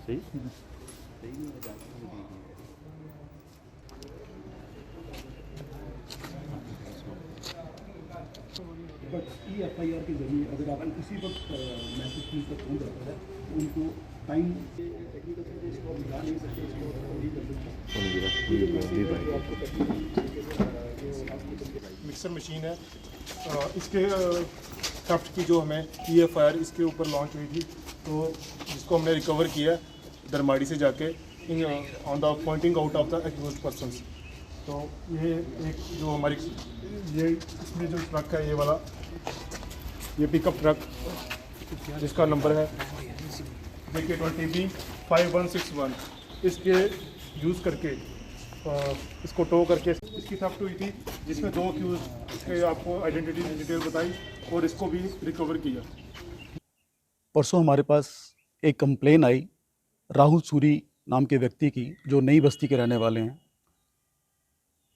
सही सही नहीं है जाके मुझे बट EFIR के जरिए अगर आप किसी वक्त मैसेज पुलिस तक पहुँच जाता है तो उनको टाइम टेक्निकल से इसको आप मिला नहीं सकते, इसको नहीं कर सकते। मिक्सर मशीन है, इसके थेफ्ट की जो हमें EFIR इसके ऊपर लॉन्च हुई थी, तो जिसको हमने रिकवर किया दरमाड़ी से जाके on the pointing out of the accused persons. तो ये एक जो हमारी ये इसमें जो ट्रक है, ये वाला ये पिकअप ट्रक जिसका नंबर है JK20B5161, इसके यूज़ करके इसको टो करके इसकी थेफ्ट हुई थी, जिसमें 2 अक्यूज के आपको आइडेंटिटी डिटेल बताई और इसको भी रिकवर किया। परसों हमारे पास एक कंप्लेन आई राहुल सूरी नाम के व्यक्ति की, जो नई बस्ती के रहने वाले हैं।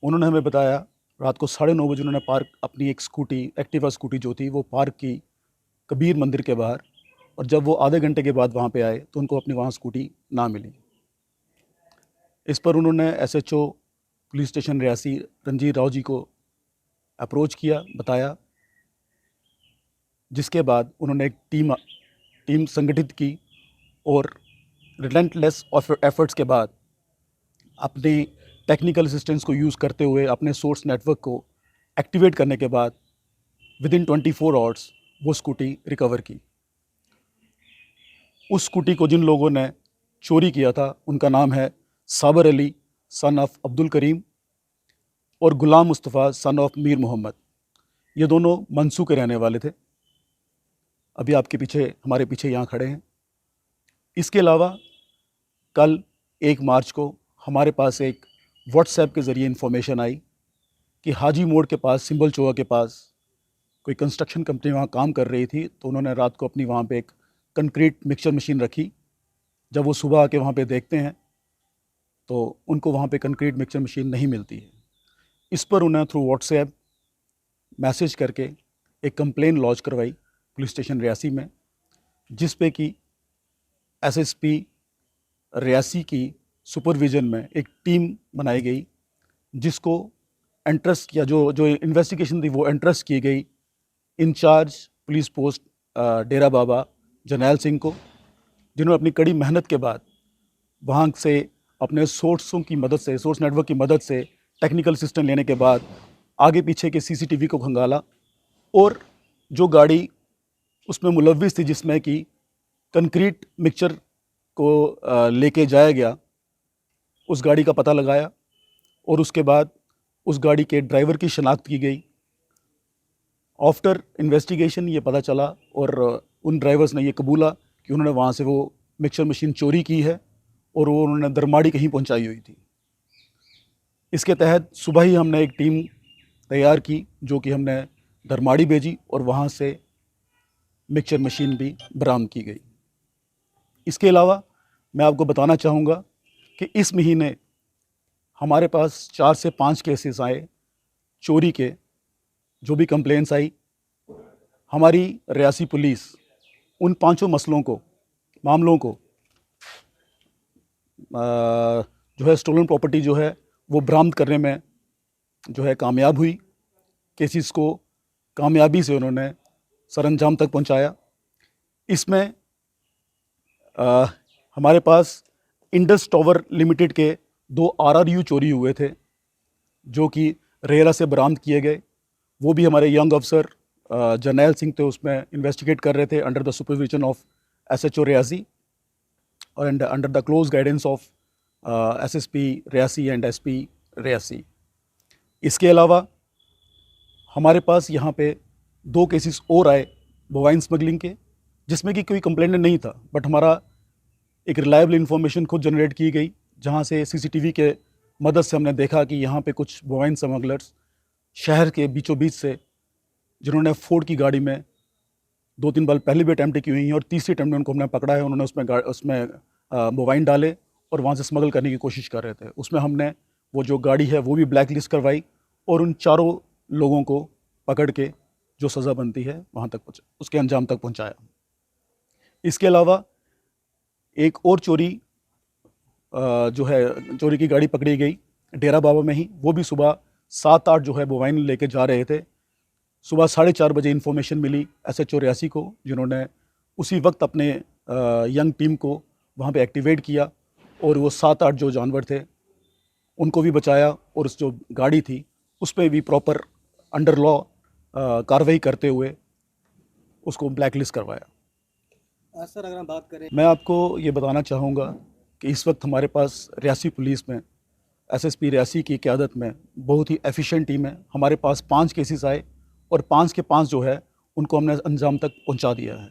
उन्होंने हमें बताया रात को 9:30 बजे उन्होंने पार्क अपनी एक स्कूटी, एक्टिवा स्कूटी जो थी, वो पार्क की कबीर मंदिर के बाहर, और जब वो आधे घंटे के बाद वहाँ पे आए तो उनको अपनी वहाँ स्कूटी ना मिली। इस पर उन्होंने SHO police station Reasi Ranjeet Rao ji को अप्रोच किया, बताया, जिसके बाद उन्होंने एक टीम संगठित की और रिलेंटलेस एफर्ट्स के बाद अपने टेक्निकल असिस्टेंस को यूज़ करते हुए अपने सोर्स नेटवर्क को एक्टिवेट करने के बाद विदिन 24 आवर्स वो स्कूटी रिकवर की। उस स्कूटी को जिन लोगों ने चोरी किया था उनका नाम है साबर अली सन ऑफ अब्दुल करीम और गुलाम मुस्तफ़ा सन ऑफ मीर मोहम्मद। ये दोनों मंसू के रहने वाले थे, अभी आपके पीछे, हमारे पीछे यहाँ खड़े हैं। इसके अलावा कल 1 मार्च को हमारे पास एक व्हाट्सएप के ज़रिए इन्फॉर्मेशन आई कि हाजी मोड़ के पास, सिंबल चौक के पास कोई कंस्ट्रक्शन कंपनी वहाँ काम कर रही थी, तो उन्होंने रात को अपनी वहाँ पे एक कंक्रीट मिक्सचर मशीन रखी। जब वो सुबह आके वहाँ पे देखते हैं तो उनको वहाँ पे कंक्रीट मिक्सचर मशीन नहीं मिलती है। इस पर उन्हें थ्रू व्हाट्सएप मैसेज करके एक कंप्लेन लॉन्च करवाई पुलिस स्टेशन रियासी में, जिस पे कि SSP रियासी की सुपरविज़न में एक टीम बनाई गई, जिसको एंट्रस्ट किया, जो इन्वेस्टिगेशन थी वो एंट्रस्ट की गई in charge police post Dera Baba Jarnail Singh को, जिन्होंने अपनी कड़ी मेहनत के बाद वहाँ से अपने सोर्सों की मदद से, सोर्स नेटवर्क की मदद से टेक्निकल सिस्टम लेने के बाद आगे पीछे के CCTV को खंगाला, और जो गाड़ी उसमें मुलव्विस थी, जिसमें कि कंक्रीट मिक्सचर को लेके जाया गया, उस गाड़ी का पता लगाया और उसके बाद उस गाड़ी के ड्राइवर की शनाख्त की गई। आफ्टर इन्वेस्टिगेशन ये पता चला और उन ड्राइवर्स ने ये कबूला कि उन्होंने वहाँ से वो मिक्सचर मशीन चोरी की है और वो उन्होंने दरमाड़ी कहीं पहुँचाई हुई थी। इसके तहत सुबह ही हमने एक टीम तैयार की, जो कि हमने दरमाड़ी भेजी और वहाँ से मिक्सचर मशीन भी बरामद की गई। इसके अलावा मैं आपको बताना चाहूँगा कि इस महीने हमारे पास 4 से 5 केसेस आए चोरी के। जो भी कंप्लेंट्स आई, हमारी रियासी पुलिस उन 5 मामलों को जो है स्टोलन प्रॉपर्टी जो है वो बरामद करने में जो है कामयाब हुई। केसेस को कामयाबी से उन्होंने सरअंजाम तक पहुंचाया। इसमें हमारे पास इंडस टावर लिमिटेड के 2 RRU चोरी हुए थे, जो कि रेरा से बरामद किए गए। वो भी हमारे यंग अफसर जरनैल सिंह थे, उसमें इन्वेस्टिगेट कर रहे थे under the supervision of SHO Reasi और under the close guidance of SSP Reasi and SP Reasi. इसके अलावा हमारे पास यहाँ पे 2 केसेस और आए बोवाइन स्मगलिंग के, जिसमें कि कोई कंप्लेंट नहीं था, बट हमारा एक रिलायबल इन्फॉर्मेशन खुद जनरेट की गई, जहाँ से CCTV के मदद से हमने देखा कि यहाँ पे कुछ बोवाइन स्मगलर्स शहर के बीचों बीच से, जिन्होंने फोर्ड की गाड़ी में 2-3 बार पहले भी अटैम्प्ट की हुई हैं और तीसरी अटैम्प्ट में उनको हमने पकड़ा है। उन्होंने उसमें बोवाइन डाले और वहाँ से स्मगल करने की कोशिश कर रहे थे। उसमें हमने वो जो गाड़ी है वो भी ब्लैक लिस्ट करवाई और उन 4 लोगों को पकड़ के जो सज़ा बनती है वहाँ तक उसके अंजाम तक पहुँचाया। इसके अलावा एक और चोरी जो है चोरी की गाड़ी पकड़ी गई डेरा बाबा में ही, वो भी सुबह 7-8 जो है बोवाइन लेके जा रहे थे। सुबह 4:30 बजे इन्फॉर्मेशन मिली SHO रियासी को, जिन्होंने उसी वक्त अपने यंग टीम को वहाँ पे एक्टिवेट किया और वो 7-8 जो जानवर थे उनको भी बचाया, और उस जो गाड़ी थी उस पर भी प्रॉपर अंडर लॉ कार्रवाई करते हुए उसको ब्लैकलिस्ट करवाया। सर अगर हम बात करें, मैं आपको ये बताना चाहूँगा कि इस वक्त हमारे पास रियासी पुलिस में SSP रियासी की क़यादत में बहुत ही एफिशिएंट टीम है। हमारे पास 5 केसेस आए और 5 के 5 जो है उनको हमने अंजाम तक पहुँचा दिया है।